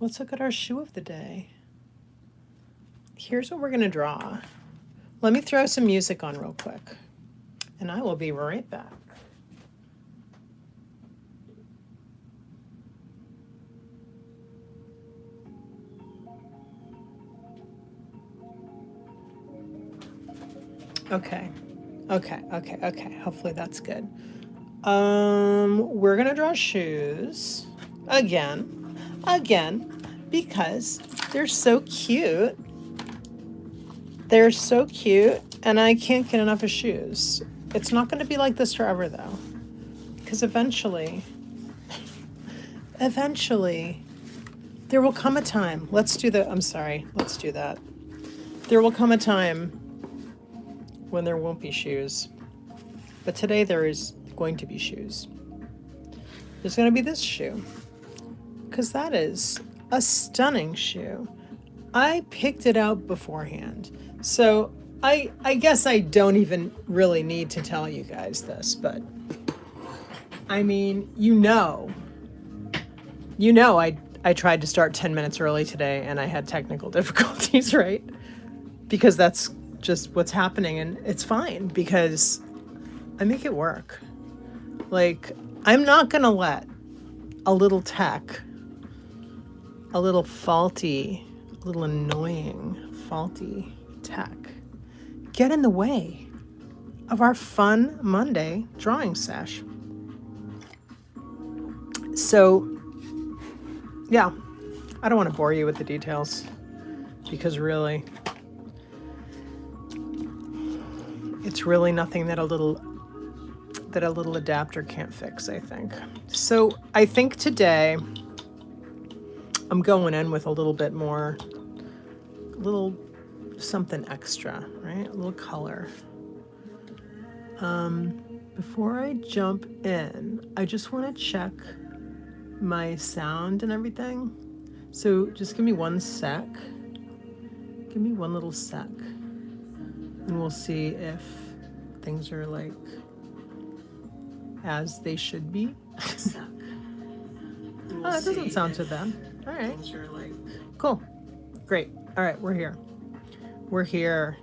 let's look at our shoe of the day. Here's what we're going to draw. Let me throw some music on real quick, and I will be right back. Okay. Hopefully that's good. We're gonna draw shoes again, because they're so cute. They're so cute, and I can't get enough of shoes. It's not gonna be like this forever though, because eventually, there will come a time. Let's do that. There will come a time when there won't be shoes. But today there is going to be shoes. There's going to be this shoe, because that is a stunning shoe. I picked it out beforehand. So I guess I don't even really need to tell you guys this, but I mean, I tried to start 10 minutes early today and I had technical difficulties, right? Because that's just what's happening, and it's fine because I make it work. Like, I'm not gonna let a little tech, a little faulty, a little annoying, faulty tech get in the way of our fun Monday drawing sesh. So, yeah, I don't want to bore you with the details, because really, it's really nothing that a little adapter can't fix, I think. So I think today I'm going in with a little bit more, a little something extra, right? A little color. Before I jump in, I just want to check my sound and everything. So just give me one sec. Give me one little sec. And we'll see if things are like as they should be. Oh, that doesn't sound so bad. All right. Cool. Great. All right, we're here. We're here.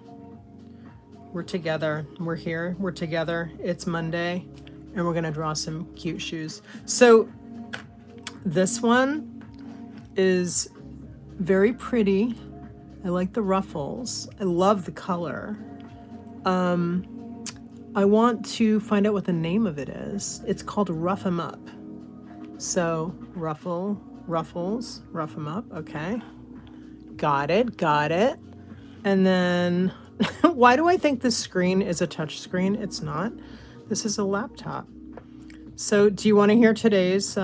We're together. We're here. We're together. It's Monday, and we're going to draw some cute shoes. So this one is very pretty. I like the ruffles. I love the color. I want to find out what the name of it is. It's called Rough 'em Up. So ruffles, rough 'em up. Okay. Got it. And then, why do I think this screen is a touch screen? It's not. This is a laptop. So do you want to hear today's,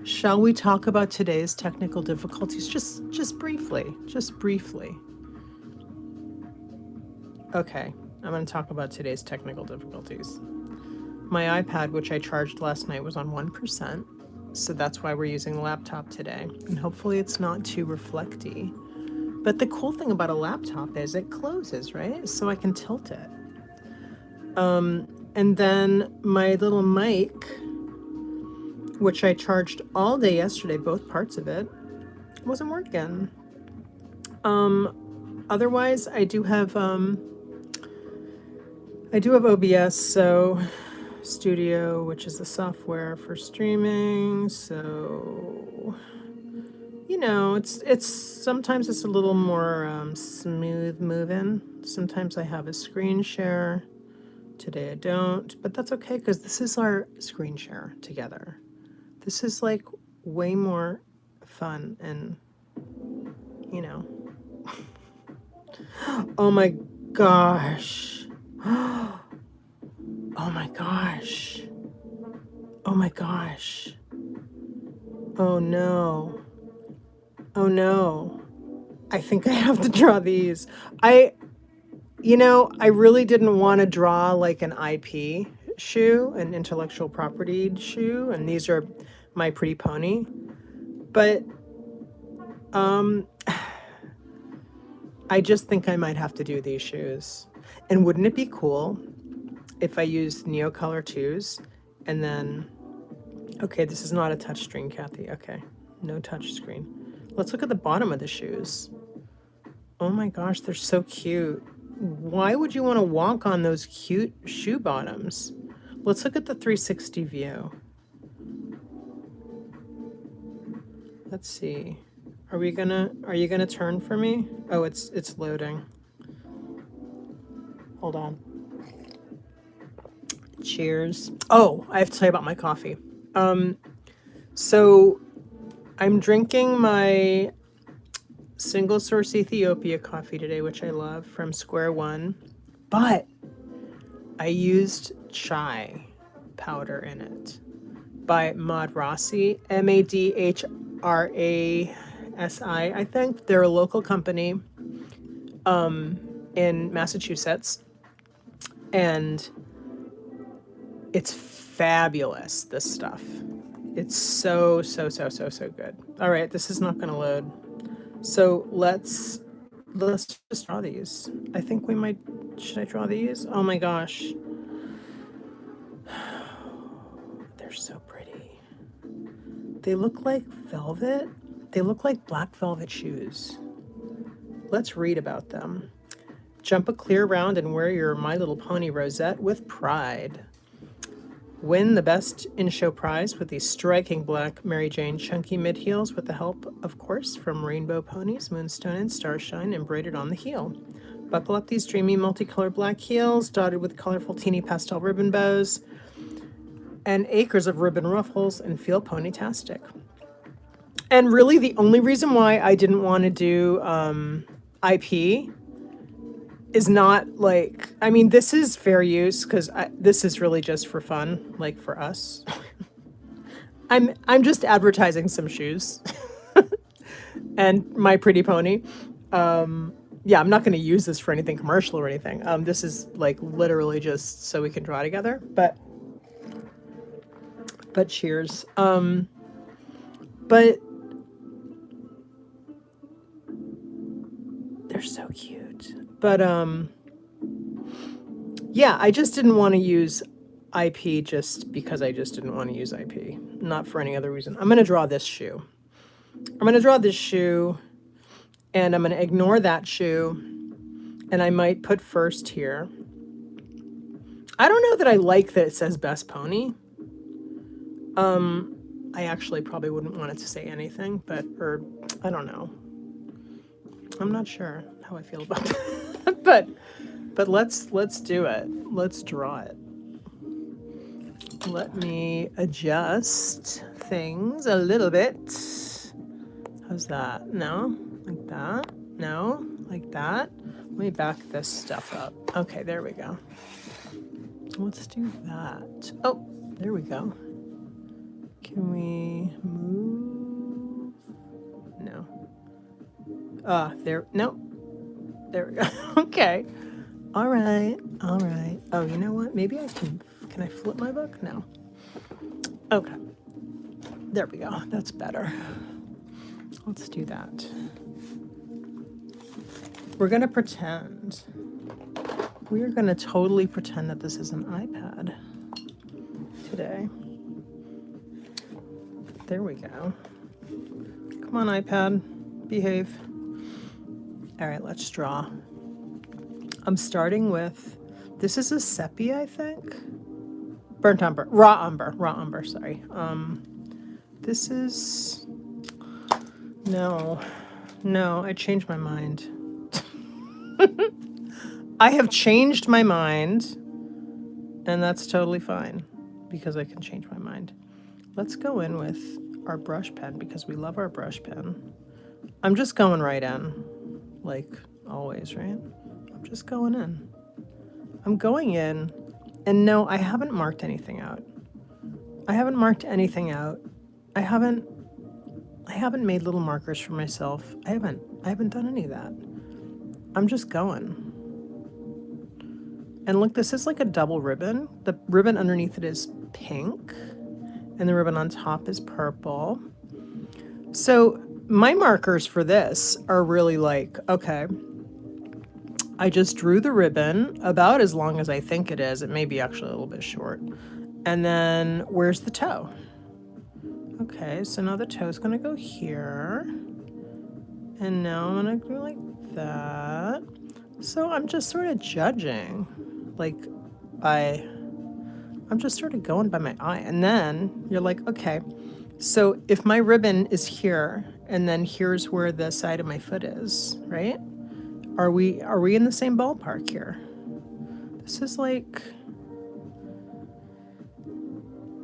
shall we talk about today's technical difficulties? Just briefly. Okay, I'm going to talk about today's technical difficulties. My iPad, which I charged last night, was on 1%. So that's why we're using the laptop today. And hopefully it's not too reflecty. But the cool thing about a laptop is it closes, right? So I can tilt it. And then my little mic, which I charged all day yesterday, both parts of it, wasn't working. Otherwise, I do have OBS, so Studio, which is the software for streaming. So, you know, it's sometimes it's a little more smooth moving. Sometimes I have a screen share. Today I don't, but that's okay because this is our screen share together. This is like way more fun and, you know. Oh my gosh. Oh my gosh. Oh my gosh. Oh no. Oh no. I think I have to draw these. I really didn't want to draw like an IP shoe, an intellectual property shoe, and these are My Pretty Pony. But I just think I might have to do these shoes. And wouldn't it be cool if I used Neocolor 2s and then, okay, this is not a touch screen, Kathy. Okay. No touch screen. Let's look at the bottom of the shoes. Oh my gosh, they're so cute. Why would you want to walk on those cute shoe bottoms? Let's look at the 360 view. Let's see. Are you gonna turn for me? Oh, it's loading. Hold on. Cheers. Oh, I have to tell you about my coffee. So I'm drinking my single source Ethiopia coffee today, which I love, from Square One, but I used chai powder in it by Madhrasi, Madhrasi, I think. They're a local company in Massachusetts, and it's fabulous, this stuff. It's so good. All right, this is not going to load. So let's just draw these. I think we might. Should I draw these? Oh my gosh. They're so pretty. They look like velvet. They look like black velvet shoes. Let's read about them. Jump a clear round and wear your My Little Pony rosette with pride. Win the best in-show prize with these striking black Mary Jane chunky mid-heels with the help, of course, from rainbow ponies, Moonstone and Starshine embroidered on the heel. Buckle up these dreamy multicolored black heels dotted with colorful teeny pastel ribbon bows and acres of ribbon ruffles, and feel ponytastic. And really the only reason why I didn't want to do IP is not like, I mean, this is fair use because this is really just for fun, like for us. I'm just advertising some shoes and My Pretty Pony. Yeah, I'm not going to use this for anything commercial or anything. This is like literally just so we can draw together. But cheers. But they're so cute. But yeah, I just didn't want to use IP just because I just didn't want to use IP. Not for any other reason. I'm going to draw this shoe. And I'm going to ignore that shoe, and I might put first here. I don't know that I like that it says Best Pony. I actually probably wouldn't want it to say anything, or I don't know. I'm not sure how I feel about that. but let's do it. Let's draw it. Let me adjust things a little bit. How's that? No? Like that? No? Like that? Let me back this stuff up. Okay, there we go. Let's do that. Oh, there we go. Can we move? No. There. No. There we go. Okay. All right. Oh, you know what? Maybe I can I flip my book? No. Okay. There we go. That's better. Let's do that. We're going to pretend. We are going to totally pretend that this is an iPad today. There we go. Come on, iPad. Behave. All right, let's draw. I'm starting with, this is a sepia, I think. Burnt umber, raw umber, sorry. This is, no, I changed my mind. I have changed my mind, and that's totally fine because I can change my mind. Let's go in with our brush pen because we love our brush pen. I'm just going right in, like always, right? I'm just going in. I'm going in, and no, I haven't marked anything out. I haven't made little markers for myself. I haven't done any of that. I'm just going. And look, this is like a double ribbon. The ribbon underneath it is pink, and the ribbon on top is purple. So my markers for this are really like, okay, I just drew the ribbon about as long as I think it is. It may be actually a little bit short. And then where's the toe? Okay, so now the toe's gonna go here. And now I'm gonna go like that. So I'm just sort of judging. Like I'm just sort of going by my eye. And then you're like, okay, so if my ribbon is here and then here's where the side of my foot is, right? Are we in the same ballpark here? This is like,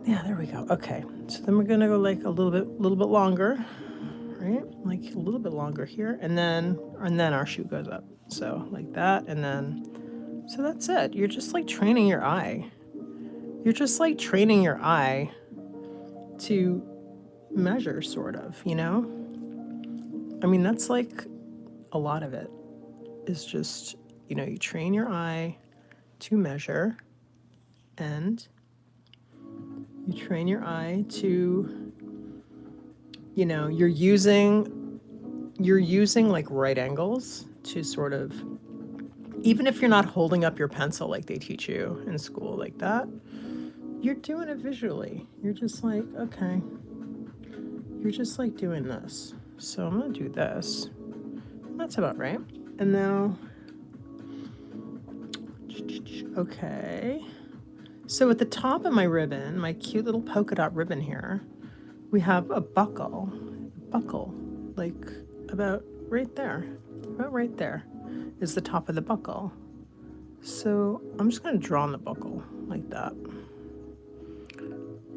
yeah, there we go. Okay, so then we're gonna go like a little bit longer, right? Like a little bit longer here, and then our shoe goes up. So like that, and then, so that's it. You're just like training your eye. You're just like training your eye to measure, sort of, you know? I mean, that's like a lot of it is just, you know, you train your eye to measure, and you train your eye to, you know, you're using like right angles to sort of, even if you're not holding up your pencil like they teach you in school like that, you're doing it visually. You're just like, okay, you're just like doing this. So I'm gonna do this. That's about right. And now, okay. So at the top of my ribbon, my cute little polka dot ribbon here, we have a buckle, like about right there is the top of the buckle. So I'm just gonna draw on the buckle like that.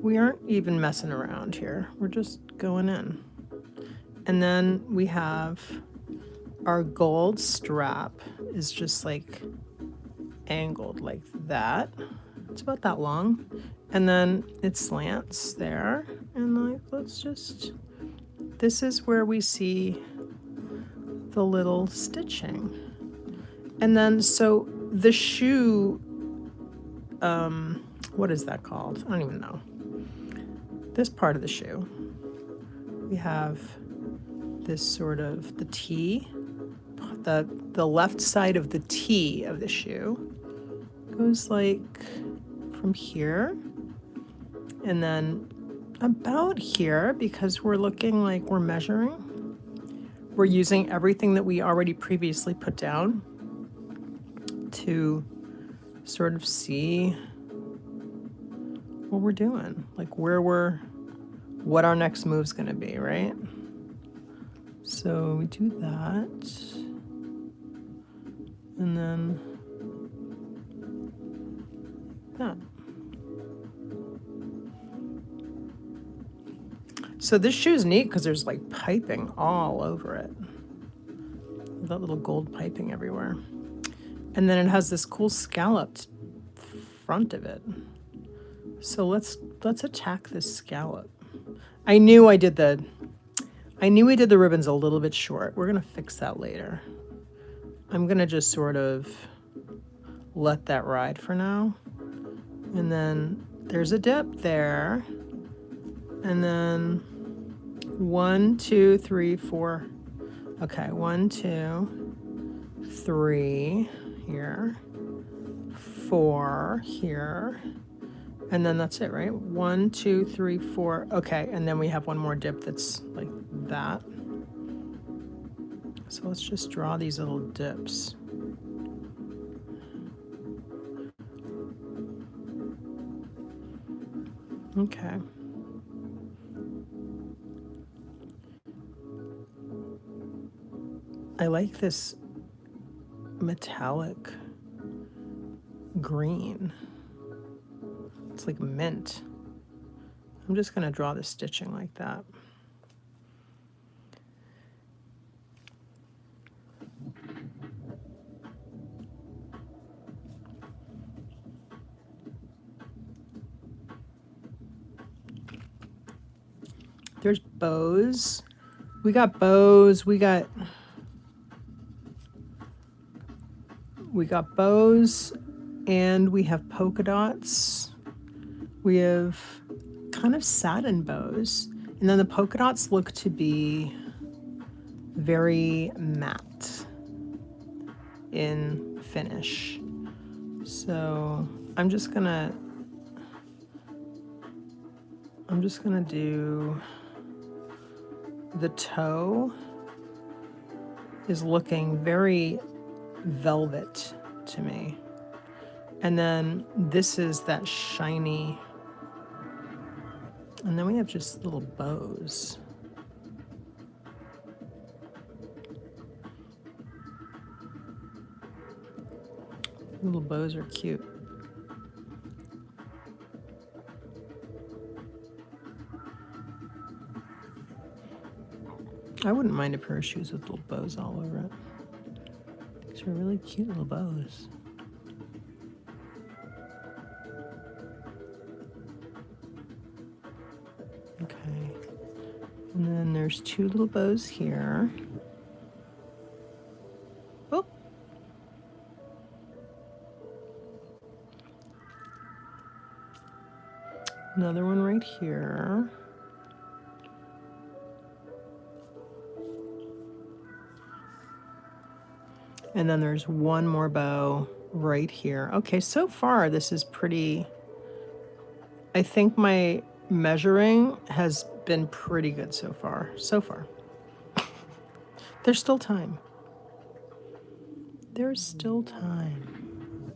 We aren't even messing around here. We're just going in. And then we have our gold strap is just like angled like that. It's about that long. And then it slants there. And like, let's just, this is where we see the little stitching. And then, so the shoe, what is that called? I don't even know. This part of the shoe, we have this sort of the T, the left side of the T of the shoe goes like from here, and then about here, because we're looking like we're measuring, we're using everything that we already previously put down to sort of see what we're doing, like what our next move's gonna be, right? So we do that, and then that. So this shoe's neat because there's like piping all over it. That little gold piping everywhere. And then it has this cool scalloped front of it. So let's attack this scallop. I knew I did the ribbons a little bit short. We're gonna fix that later. I'm gonna just sort of let that ride for now. And then there's a dip there. And then 1, 2, 3, 4. Okay, 1, 2, 3 here, 4 here, and then that's it, right? 1, 2, 3, 4. Okay, and then we have one more dip that's like that. So let's just draw these little dips. Okay. I like this metallic green. It's like mint. I'm just gonna draw the stitching like that. There's bows. We got bows. We got bows, and we have polka dots. We have kind of satin bows, and then the polka dots look to be very matte in finish. So I'm just gonna I'm just gonna do the toe is looking very velvet to me. And then this is that shiny, and then we have just little bows. Little bows are cute. I wouldn't mind a pair of shoes with little bows all over it. These are really cute little bows. Okay. And then there's two little bows here. Oh. Another one right here. And then there's one more bow right here. Okay, so far this is pretty, I think my measuring has been pretty good so far. There's still time. There's still time.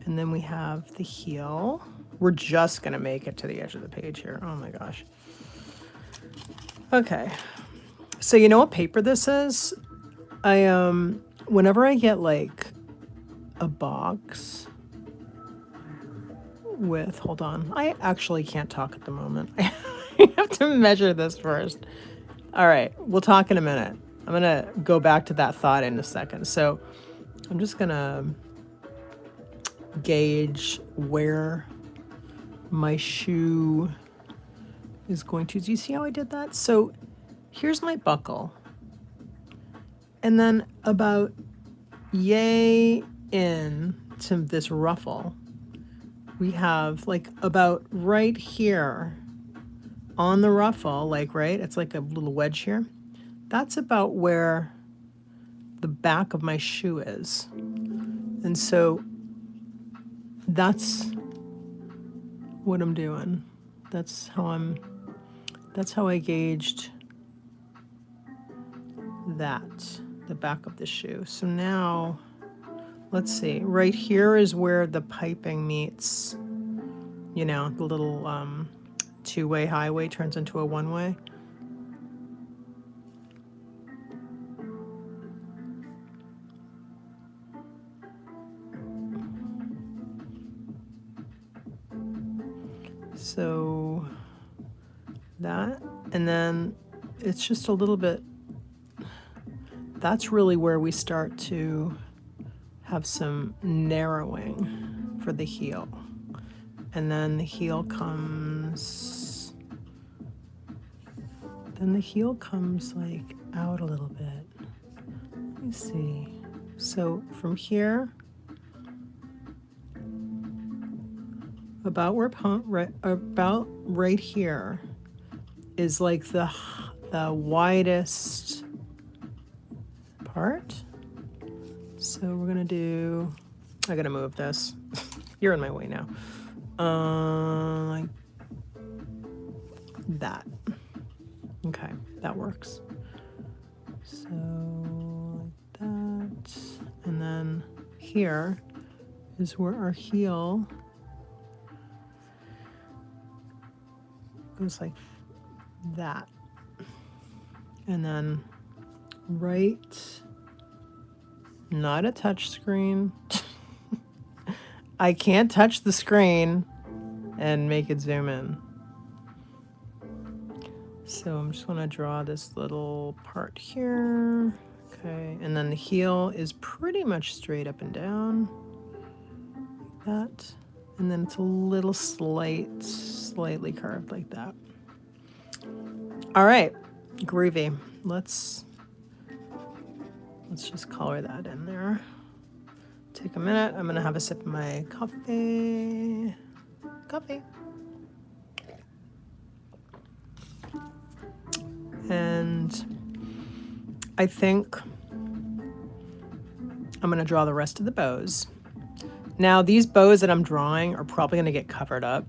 And then we have the heel. We're just gonna make it to the edge of the page here. Oh my gosh. Okay. So you know what paper this is? Whenever I get like a box with, hold on, I actually can't talk at the moment. I have to measure this first. All right, we'll talk in a minute. I'm gonna go back to that thought in a second. So I'm just gonna gauge where my shoe is going to. Do you see how I did that? So here's my buckle. And then about yay in to this ruffle, we have like about right here on the ruffle, like right, it's like a little wedge here. That's about where the back of my shoe is. And so that's what I'm doing. That's how I gauged that, the back of the shoe. So now, let's see, right here is where the piping meets, you know, the little two-way highway turns into a one-way. So that, and then it's just a little bit, that's really where we start to have some narrowing for the heel. And then the heel comes, like out a little bit. Let me see. So from here, about right here is like the widest part. So we're gonna do, I gotta move this. You're in my way now. Like that. Okay, that works. So like that. And then here is where our heel goes like that. And then right, not a touch screen. I can't touch the screen and make it zoom in. So I'm just gonna draw this little part here. Okay, and then the heel is pretty much straight up and down, like that. And then it's a little slightly curved like that. All right, groovy. Let's just color that in there. Take a minute. I'm gonna have a sip of my coffee. And I think I'm gonna draw the rest of the bows. Now these bows that I'm drawing are probably gonna get covered up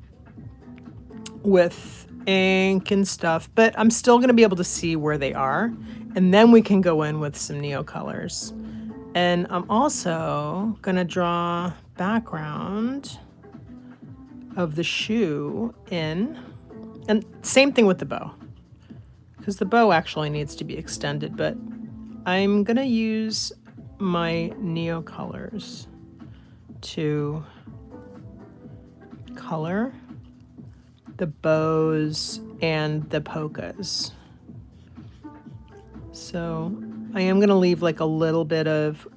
with ink and stuff, but I'm still going to be able to see where they are. And then we can go in with some Neocolors. And I'm also going to draw background of the shoe in. And same thing with the bow, because the bow actually needs to be extended, but I'm going to use my Neocolors to color the bows and the polkas. So I am going to leave like a little bit of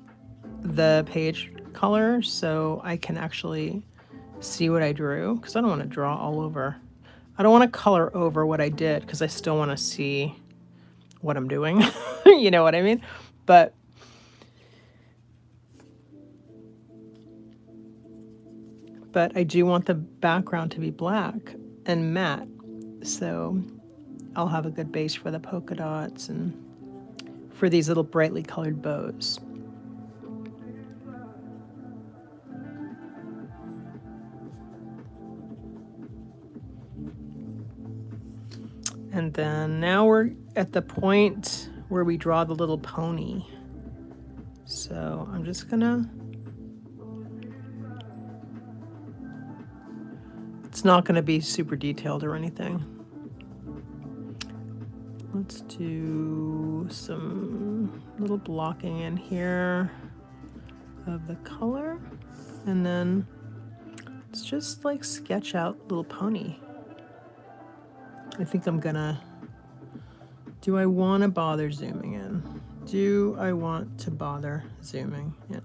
the page color so I can actually see what I drew, because I don't want to draw all over. I don't want to color over what I did because I still want to see what I'm doing. You know what I mean? But I do want the background to be black and matte. So I'll have a good base for the polka dots and for these little brightly colored bows. And then now we're at the point where we draw the little pony. So I'm just gonna, it's not gonna be super detailed or anything. Let's do some little blocking in here of the color. And then let's just like sketch out little pony. I think I'm gonna, do I want to bother zooming in? Do I want to bother zooming in?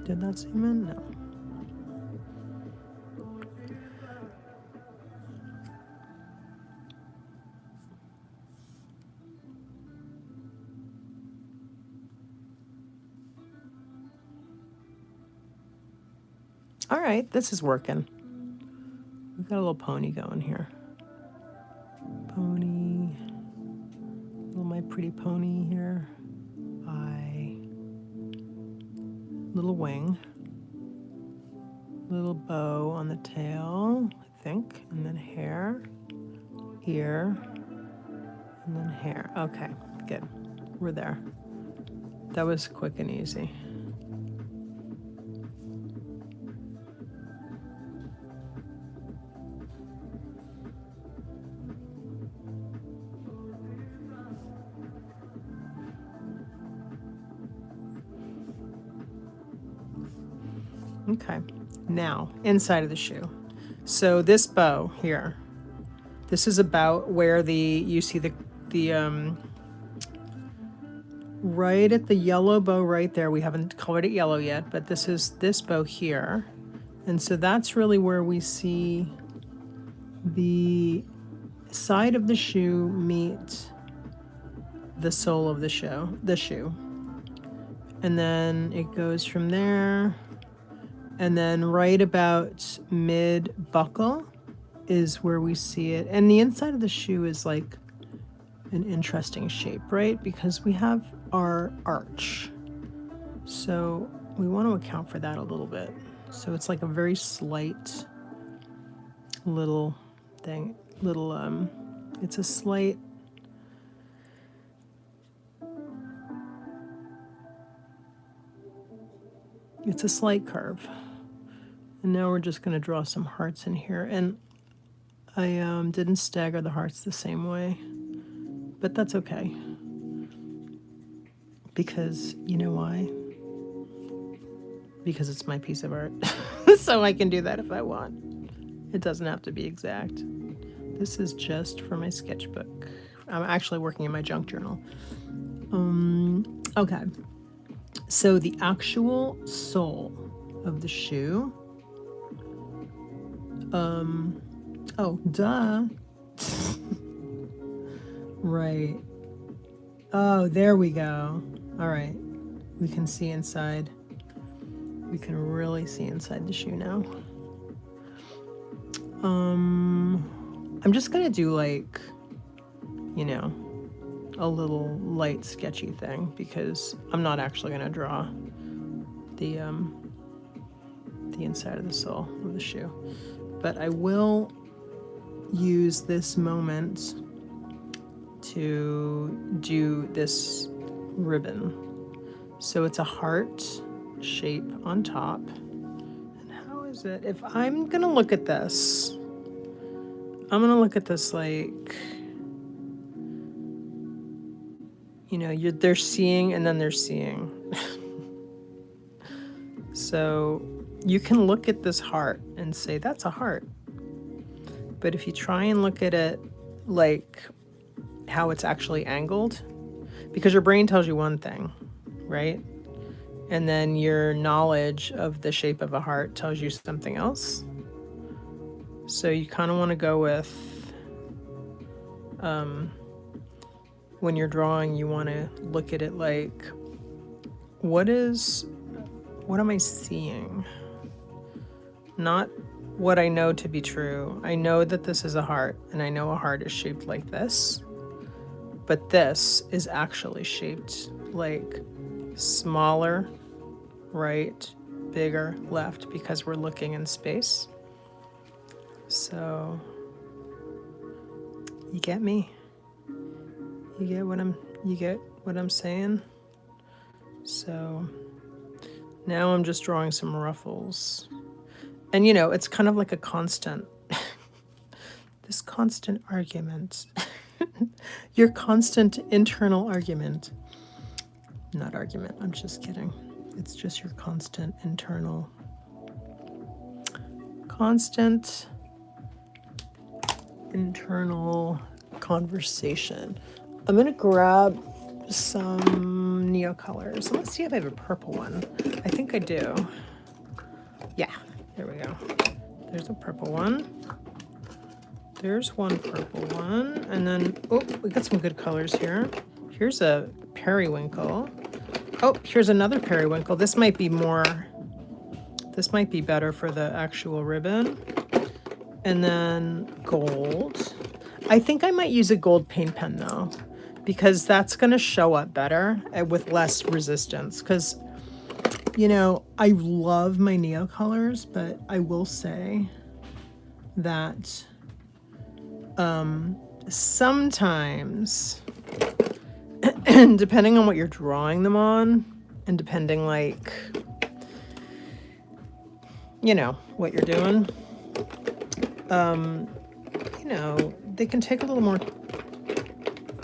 Did that zoom in? No. All right, this is working. We've got a little pony going here. Pony, little my pretty pony here. Little wing, little bow on the tail, I think, and then hair, ear, and then hair. Okay, good. We're there. That was quick and easy. Okay, now inside of the shoe. So this bow here, this is about where you see the right at the yellow bow right there. We haven't colored it yellow yet, but this is this bow here. And so that's really where we see the side of the shoe meet the sole of the shoe. And then it goes from there. And then right about mid buckle is where we see it. And the inside of the shoe is like an interesting shape, right? Because we have our arch. So we want to account for that a little bit. So it's like a very slight little thing, it's a slight, curve. And now we're just going to draw some hearts in here. And I didn't stagger the hearts the same way, but that's okay. Because you know why? Because it's my piece of art. So I can do that if I want. It doesn't have to be exact. This is just for my sketchbook. I'm actually working in my junk journal. Okay. So the actual sole of the shoe. Oh, duh. Right. Oh, there we go. All right. We can see inside. We can really see inside the shoe now. I'm just gonna do like, you know, a little light sketchy thing because I'm not actually gonna draw the inside of the sole of the shoe. But I will use this moment to do this ribbon. So it's a heart shape on top. And how is it? If I'm gonna look at this, I'm gonna look at this like, you know, they're seeing and then they're seeing. So you can look at this heart and say, that's a heart. But if you try and look at it like how it's actually angled, because your brain tells you one thing, right? And then your knowledge of the shape of a heart tells you something else. So you kind of want to go with, when you're drawing, you want to look at it like, what am I seeing? Not what I know to be true. I know that this is a heart, and I know a heart is shaped like this, but this is actually shaped like smaller, right, bigger, left, because we're looking in space. So you get me? You get what I'm saying? So now I'm just drawing some ruffles. And you know, it's kind of like a constant, this constant argument, your constant internal argument. Not argument, I'm just kidding. It's just your constant internal conversation. I'm gonna grab some Neocolors. Let's see if I have a purple one. I think I do. Yeah, there we go. There's a purple one. There's one purple one. And then, oh, we got some good colors here. Here's a periwinkle. Oh, here's another periwinkle. This might be better for the actual ribbon. And then gold. I think I might use a gold paint pen though, because that's gonna show up better with less resistance. Because, you know, I love my Neocolors, but I will say that sometimes, depending on what you're drawing them on, and depending, like, you know, what you're doing, you know, they can take a little more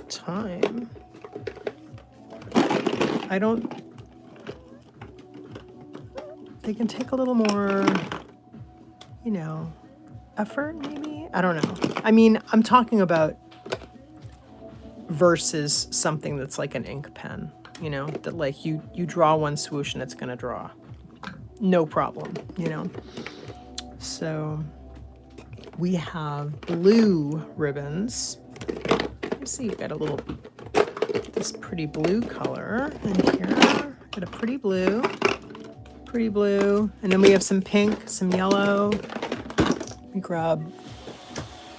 time. They can take a little more, you know, effort, maybe? I don't know. I mean, I'm talking about versus something that's like an ink pen, you know, that like you draw one swoosh and it's gonna draw. No problem, you know? So we have blue ribbons. Let's see, you've got a little, this pretty blue color in here. Got a pretty blue, and then we have some pink, some yellow. Let me grab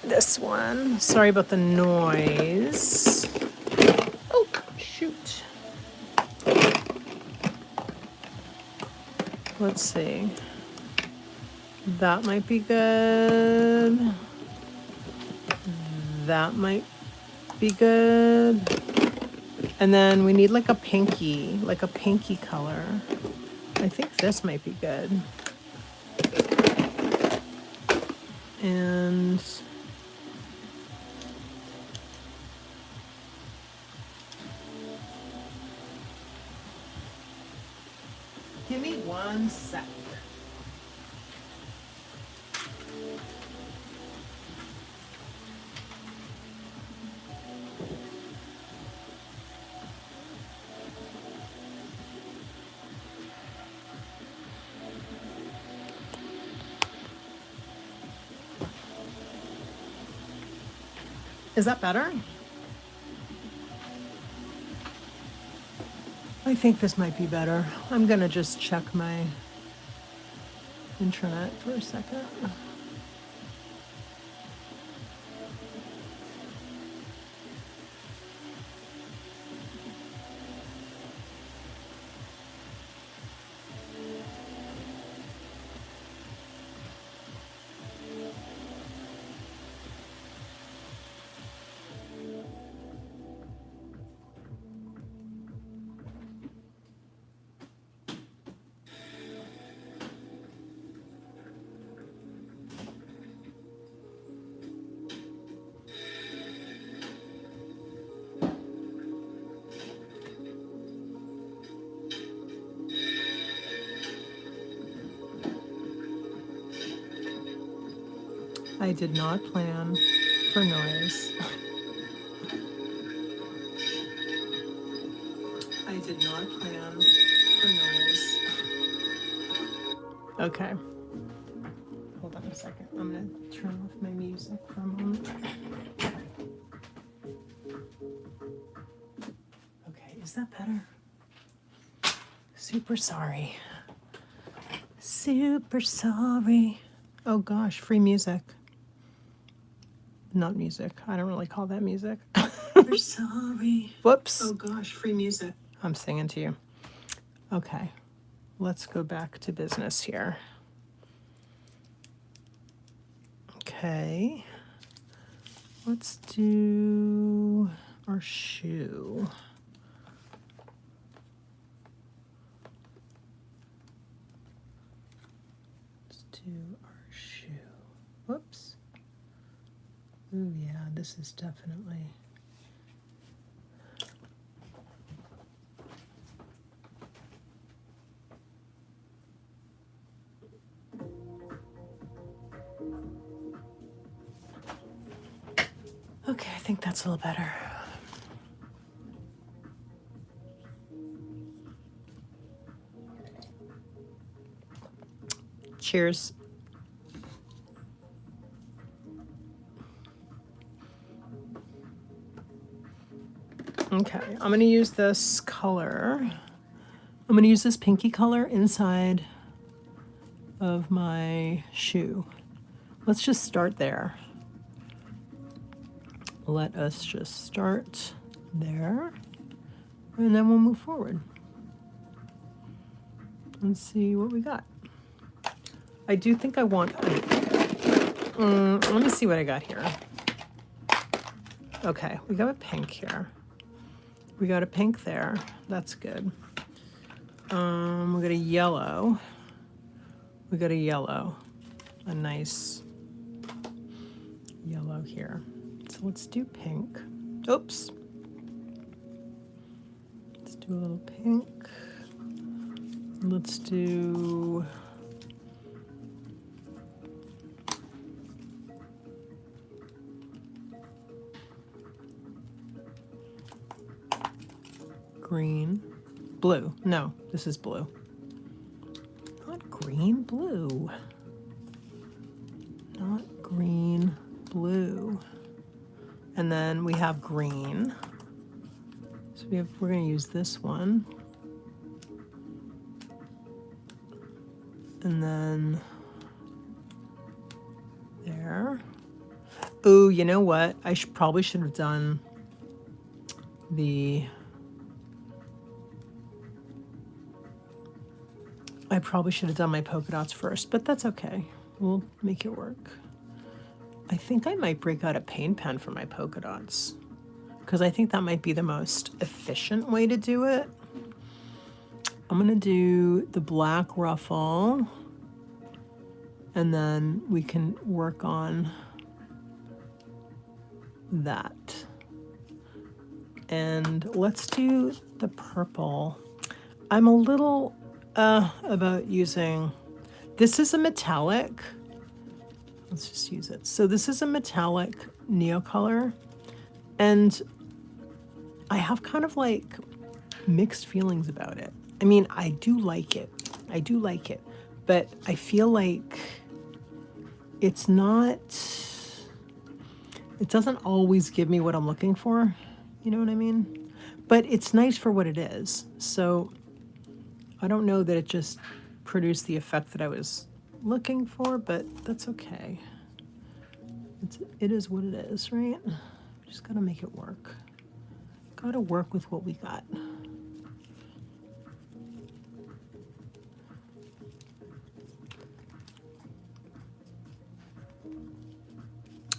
this one. Sorry about the noise. Oh, shoot. Let's see. That might be good. That might be good. And then we need like a pinky color. I think this might be good. And give me 1 sec. Is that better? I think this might be better. I'm gonna just check my internet for a second. I did not plan for noise. I did not plan for noise. Okay. Hold on a second. I'm going to turn off my music for a moment. Okay, is that better? Super sorry. Super sorry. Oh gosh, free music. Not music. I don't really call that music. Super sorry. Whoops. Oh gosh, free music. I'm singing to you. Okay, let's go back to business here. Okay, let's do our shoe. Let's do our shoe. Whoops. Ooh, yeah, this is definitely. Okay, I think that's a little better. Cheers. Okay, I'm going to use this color. I'm going to use this pinky color inside of my shoe. Let's just start there. Let us just start there, and then we'll move forward and see what we got. I do think I want, let me see what I got here. Okay, we got a pink here. We got a pink there. That's good. We got a yellow. We got a yellow. A nice yellow here. So let's do pink. Oops. Let's do a little pink. Let's do green. Blue. No, this is blue. Not green, blue. Not green, blue. And then we have green. So we're going to use this one. And then there. Ooh, you know what? I probably should have done the... I probably should have done my polka dots first, but that's okay. We'll make it work. I think I might break out a paint pen for my polka dots, because I think that might be the most efficient way to do it. I'm going to do the black ruffle, and then we can work on that. And let's do the purple. I'm a little about using, this is a metallic. Let's just use it. So this is a metallic Neocolor, and I have kind of like mixed feelings about it. I mean, I do like it. I do like it, but I feel like it's not, it doesn't always give me what I'm looking for. You know what I mean? But it's nice for what it is. So I don't know that it just produced the effect that I was looking for, but that's okay. It is what it is, right? Just gotta make it work. Gotta work with what we got.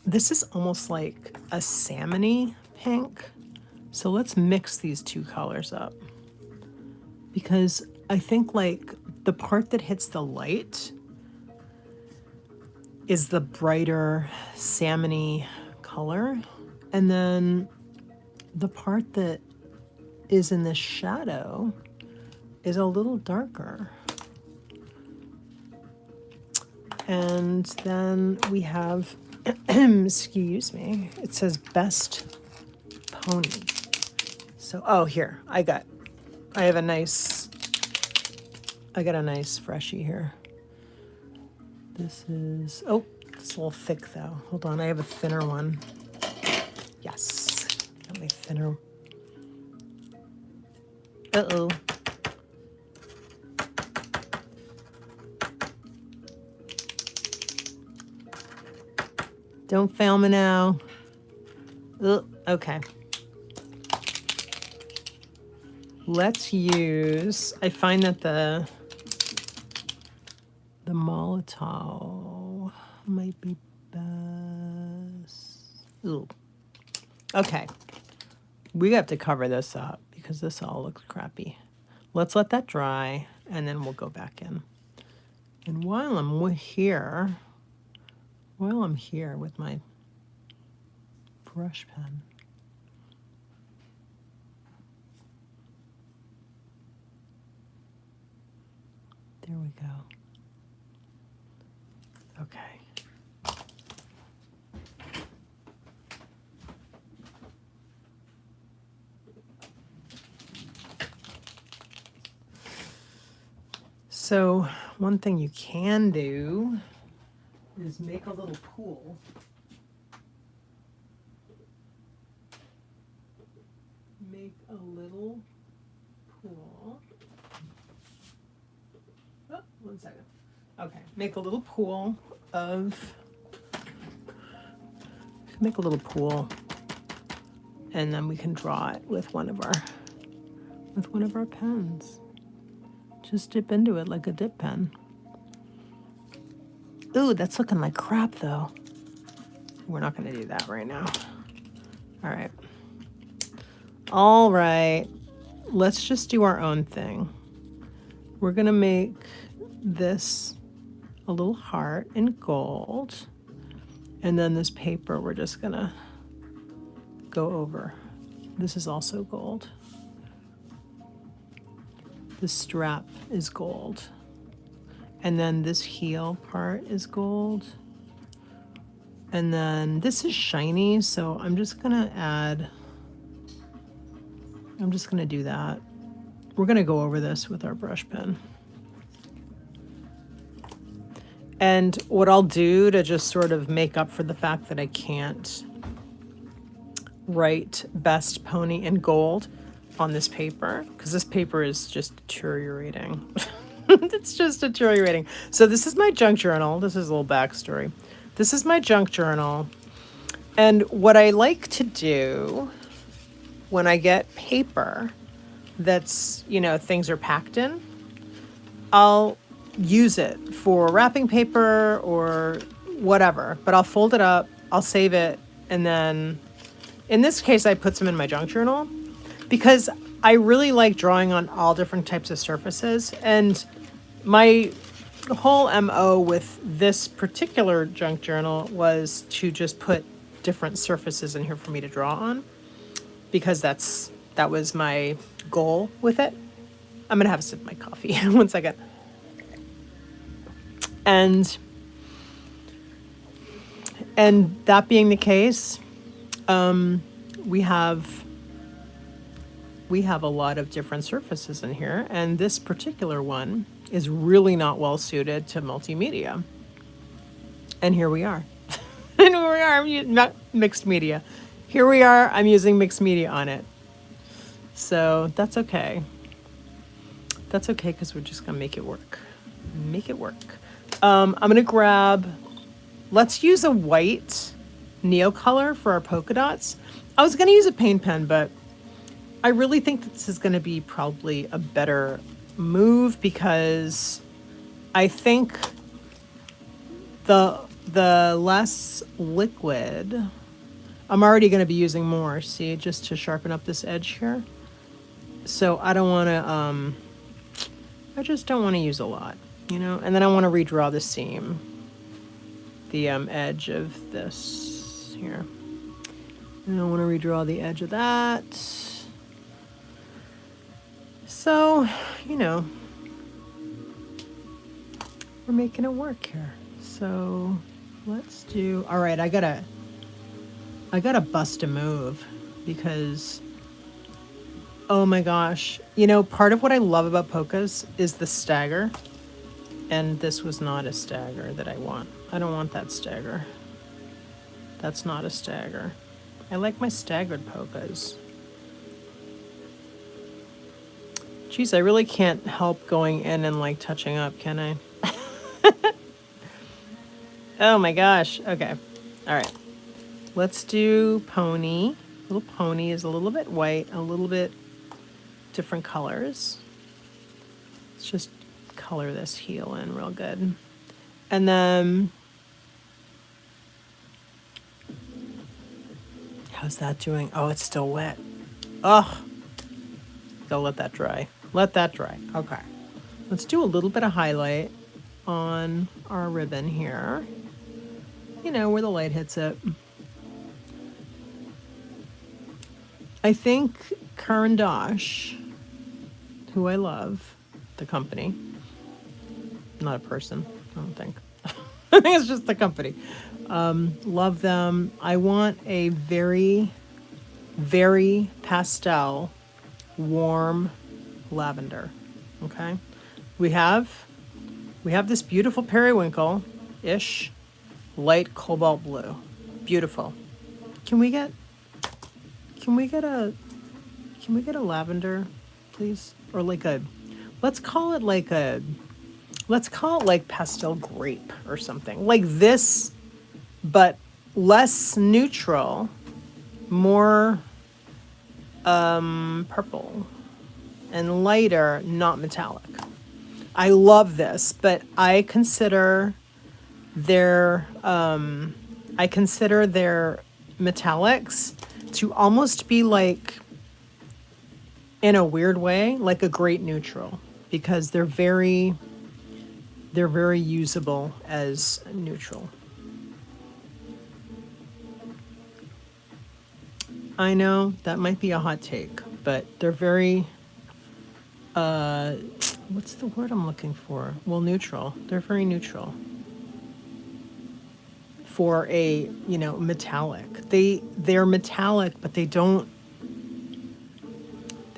This is almost like a salmony pink. So let's mix these two colors up, because I think like the part that hits the light is the brighter salmony color, and then the part that is in the shadow is a little darker. And then we have Excuse me. It says best pony. So, oh, here, I got a nice freshie here. This is, oh, it's a little thick though. Hold on, I have a thinner one. Yes, got my thinner. Uh-oh. Don't fail me now. Ugh, okay. Let's use, I find that the Molotov might be best. Ooh. Okay. We have to cover this up because this all looks crappy. Let's let that dry and then we'll go back in. And while I'm here with my brush pen, there we go. Okay. So one thing you can do is make a little pool. Make a little pool. Oh, 1 second. Okay, make a little pool and then we can draw it with one of our pens. Just dip into it like a dip pen. Ooh, that's looking like crap though. We're not gonna do that right now. All right, let's just do our own thing. We're gonna make this a little heart in gold. And then this paper, we're just gonna go over. This is also gold. The strap is gold. And then this heel part is gold. And then this is shiny, so I'm just gonna do that. We're gonna go over this with our brush pen. And what I'll do to just sort of make up for the fact that I can't write best pony in gold on this paper, because this paper is just deteriorating. It's just deteriorating. So this is my junk journal. This is a little backstory. This is my junk journal. And what I like to do when I get paper that's, things are packed in, I'll use it for wrapping paper or whatever, but I'll fold it up, I'll save it, and then in this case I put some in my junk journal because I really like drawing on all different types of surfaces. And my whole MO with this particular junk journal was to just put different surfaces in here for me to draw on, because that was my goal with it. I'm gonna have a sip of my coffee. 1 second. And that being the case, we have a lot of different surfaces in here, and this particular one is really not well suited to multimedia. And here we are. And here we are, I'm using mixed media. Here we are, I'm using mixed media on it. So that's okay. That's okay, because we're just gonna make it work. Make it work. I'm gonna grab, let's use a white Neocolor for our polka dots. I was gonna use a paint pen, but I really think this is gonna be probably a better move, because I think the less liquid, I'm already gonna be using more, see, just to sharpen up this edge here. So I don't wanna, I just don't wanna use a lot. And then I want to redraw the seam, the edge of this here. And I want to redraw the edge of that. So, we're making it work here. So Let's do, all right, I gotta bust a move because, oh my gosh. You know, part of what I love about polkas is the stagger. And this was not a stagger that I want. I don't want that stagger. That's not a stagger. I like my staggered polkas. Geez, I really can't help going in and like touching up, can I? Oh my gosh. Okay. All right. Let's do pony. Little pony is a little bit white, a little bit different colors. Let's just color this heel in real good. And then, how's that doing? Oh, it's still wet. Oh, go let that dry. Let that dry. Okay. Let's do a little bit of highlight on our ribbon here. You know, where the light hits it. I think Karan Dosh, who I love, the company, not a person, I don't think. I think it's just the company. Love them. I want a very, very pastel, warm lavender. Okay. We have this beautiful periwinkle-ish light cobalt blue. Beautiful. Can we get a lavender, please? Or like let's call it like pastel grape or something. Like this, but less neutral, more purple and lighter, not metallic. I love this, but I consider their metallics to almost be like, in a weird way, like a great neutral, because they're very usable as neutral. I know that might be a hot take, but they're very, what's the word I'm looking for? Well, neutral. They're very neutral for a, you know, metallic. They're metallic, but they don't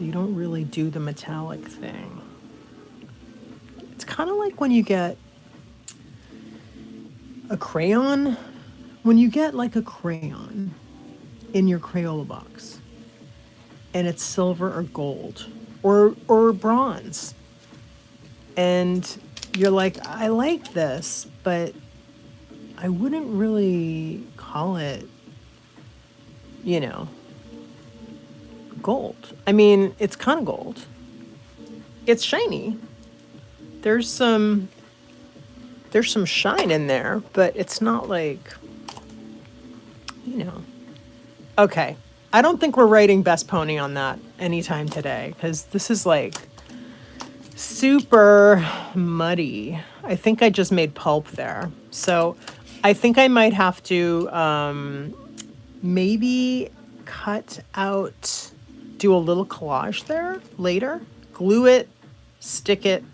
really do the metallic thing. It's kind of like when you get a crayon, when you get like a crayon in your Crayola box and it's silver or gold or bronze, and you're like, I like this, but I wouldn't really call it, you know, gold. I mean, it's kind of gold. It's shiny. There's some shine in there, but it's not like, you know. Okay. I don't think we're writing best pony on that anytime today, because this is like super muddy. I think I just made pulp there. So I think I might have to maybe cut out, do a little collage there later, glue it, stick it,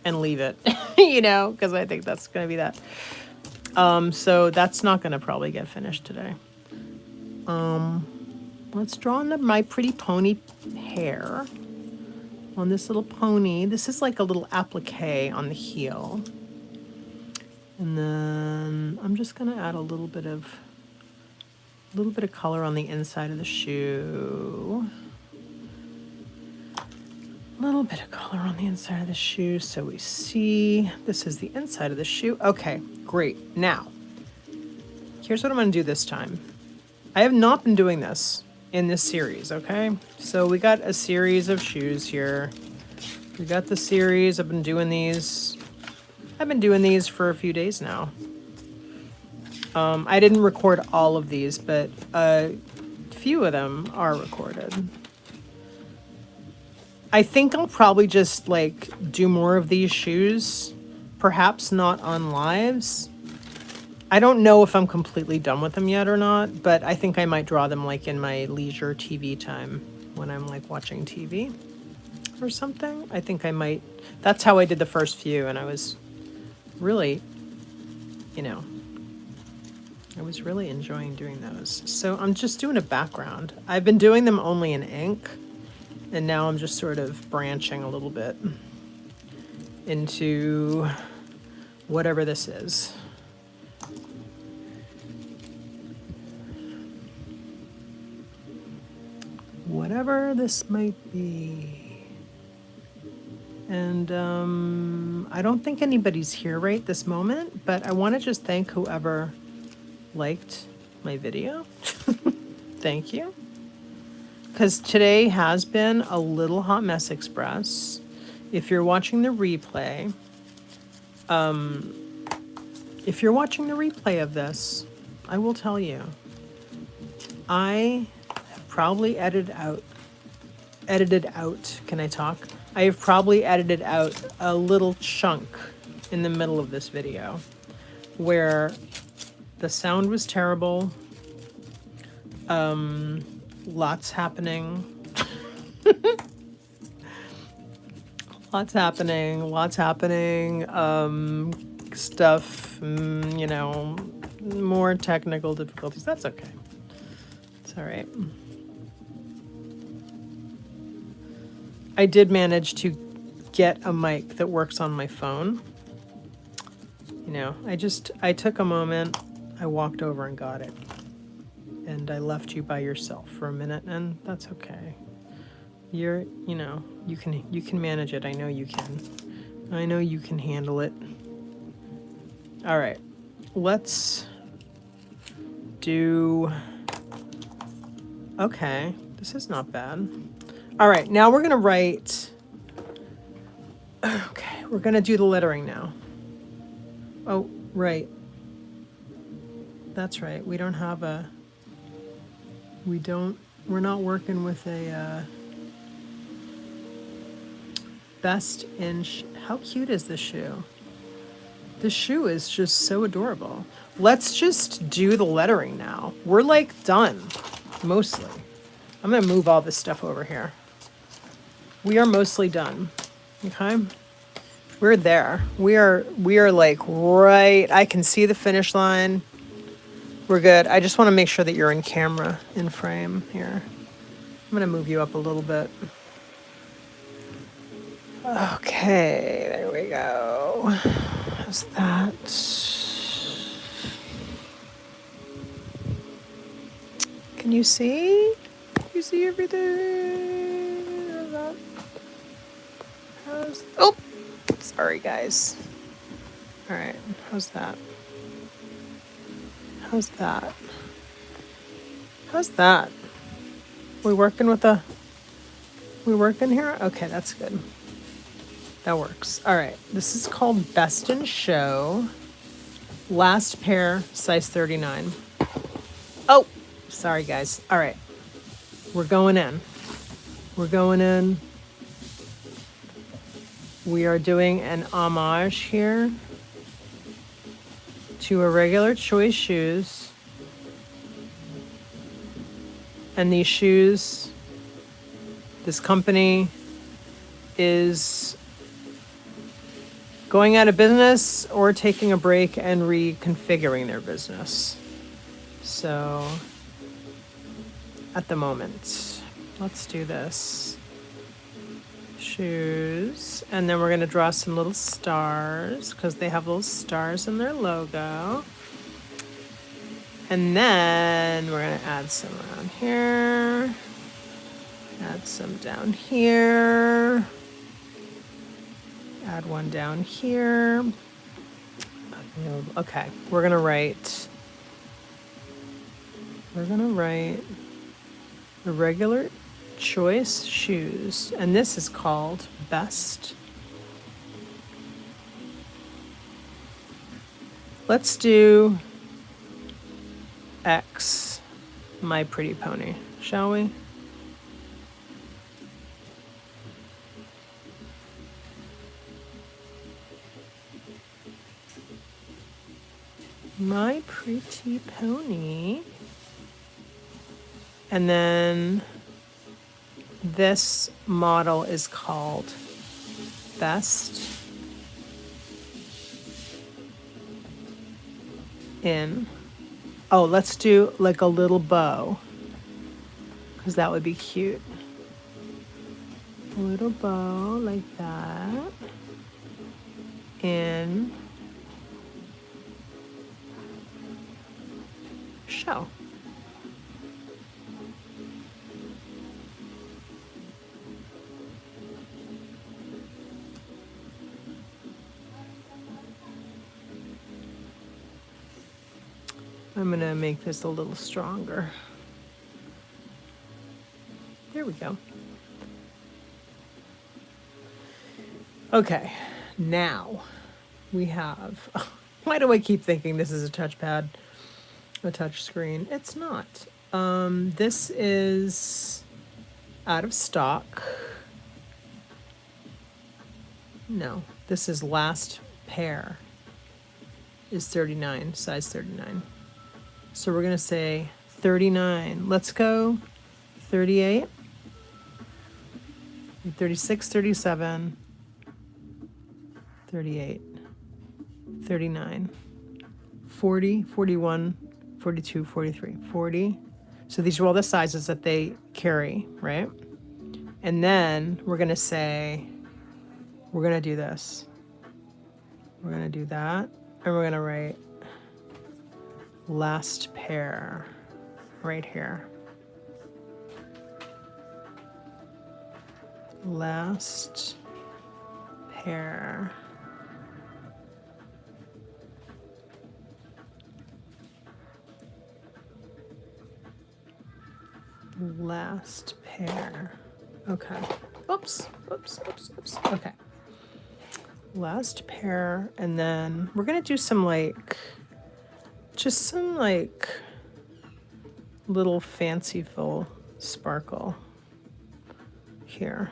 and leave it, you know, because I think that's going to be that. So that's not going to probably get finished today. Let's draw on my pretty pony hair on this little pony. This is like a little applique on the heel. And then I'm just going to add a little bit of color on the inside of the shoe. A little bit of color on the inside of the shoe so we see this is the inside of the shoe. Okay, great. Now, here's what I'm going to do this time. I have not been doing this in this series, okay? So we got a series of shoes here. We got the series. I've been doing these for a few days now. I didn't record all of these, but a few of them are recorded. I think I'll probably just like do more of these shoes, perhaps not on lives. I don't know if I'm completely done with them yet or not, but I think I might draw them like in my leisure TV time when I'm like watching TV or something. I think I might. That's how I did the first few, and I was really, you know, I was really enjoying doing those. So I'm just doing a background. I've been doing them only in ink, and now I'm just sort of branching a little bit into whatever this is. Whatever this might be. And I don't think anybody's here right this moment, but I want to just thank whoever liked my video. Thank you. Because today has been a little hot mess express. If you're watching the replay, of this, I will tell you, I have probably edited out, can I talk? I have probably edited out a little chunk in the middle of this video where the sound was terrible, lots happening, stuff, you know, more technical difficulties. That's okay. It's all right. I did manage to get a mic that works on my phone. You know, I took a moment, I walked over and got it. And I left you by yourself for a minute, and that's okay. You know, you can manage it. I know you can. I know you can handle it. All right, let's do, okay, this is not bad. All right, now we're gonna write, okay, we're gonna do the lettering now. Oh, right. That's right, we're not working with a best in, how cute is this shoe? This shoe is just so adorable. Let's just do the lettering now. We're like done, mostly. I'm gonna move all this stuff over here. We are mostly done, okay? We're there. We are like right, I can see the finish line. We're good. I just wanna make sure that you're in camera, in frame here. I'm gonna move you up a little bit. Okay, there we go. How's that? Can you see? You see everything? Oh, sorry guys. All right, how's that? How's that? How's that? We working here? Okay, that's good. That works. All right, this is called Best in Show. Last pair, size 39. Oh, sorry guys. All right, we're going in. We are doing an homage here to Irregular Choice shoes. And these shoes, this company is going out of business or taking a break and reconfiguring their business. So at the moment, let's do this. Shoes, and then we're going to draw some little stars because they have little stars in their logo. And then we're going to add some around here, add some down here, add one down here. Okay, we're going to write Irregular Choice shoes, and this is called Best. Let's do X, My Pretty Pony, shall we? My Pretty Pony. And then this model is called Best in Oh, let's do like a little bow, because that would be cute. A little bow like that. And shell. I'm going to make this a little stronger. There we go. Okay, now we have, why do I keep thinking this is a touchpad, a touch screen? It's not. This is out of stock. No, this is last pair is 39, size 39. So we're gonna say 39. Let's go 38, 36, 37, 38, 39, 40, 41, 42, 43, 40. So these are all the sizes that they carry, right? And then we're gonna say, we're gonna do this. We're gonna do that, and we're gonna write last pair right here. Last pair. Last pair. Okay. Oops. Okay. Last pair, and then we're gonna do some just some little fanciful sparkle here.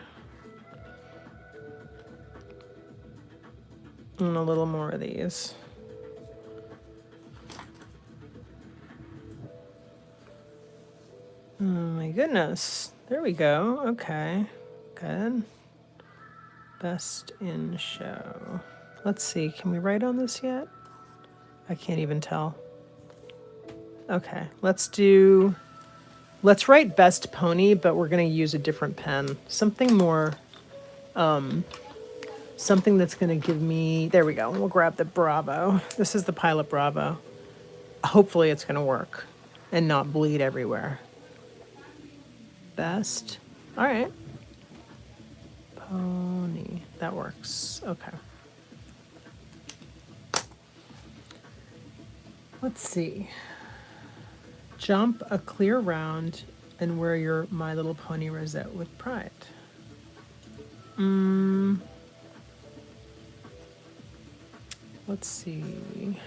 And a little more of these. Oh my goodness. There we go. Okay. Good. Best in show. Let's see. Can we write on this yet? I can't even tell. Okay. Let's write best pony, but we're going to use a different pen. Something more, something that's going to give me, there we go. We'll grab the Bravo. This is the Pilot Bravo. Hopefully it's going to work and not bleed everywhere. Best. All right. Pony. That works. Okay. Let's see. Jump a clear round and wear your My Little Pony rosette with pride. Let's see.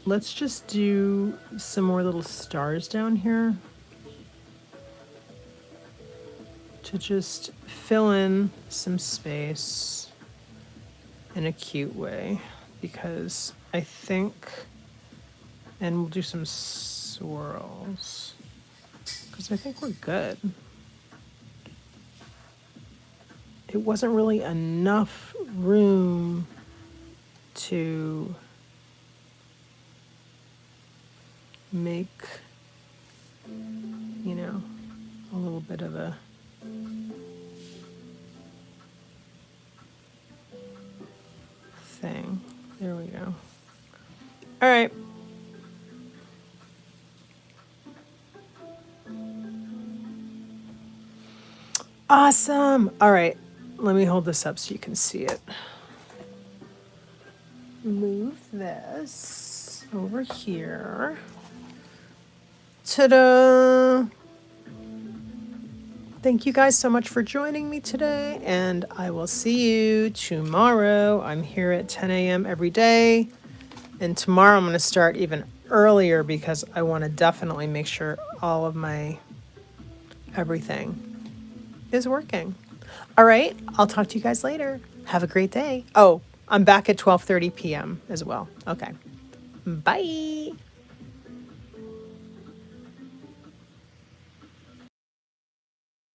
Let's just do some more little stars down here to just fill in some space in a cute way, because I think, and we'll do some swirls because I think we're good. It wasn't really enough room to make, you know, a little bit of a thing. There we go. All right. Awesome. All right. Let me hold this up so you can see it. Move this over here. Ta-da! Thank you guys so much for joining me today, and I will see you tomorrow. I'm here at 10 a.m. every day, and tomorrow I'm going to start even earlier because I want to definitely make sure all of my everything is working. All right, I'll talk to you guys later. Have a great day. Oh, I'm back at 12:30 p.m. as well. Okay. Bye.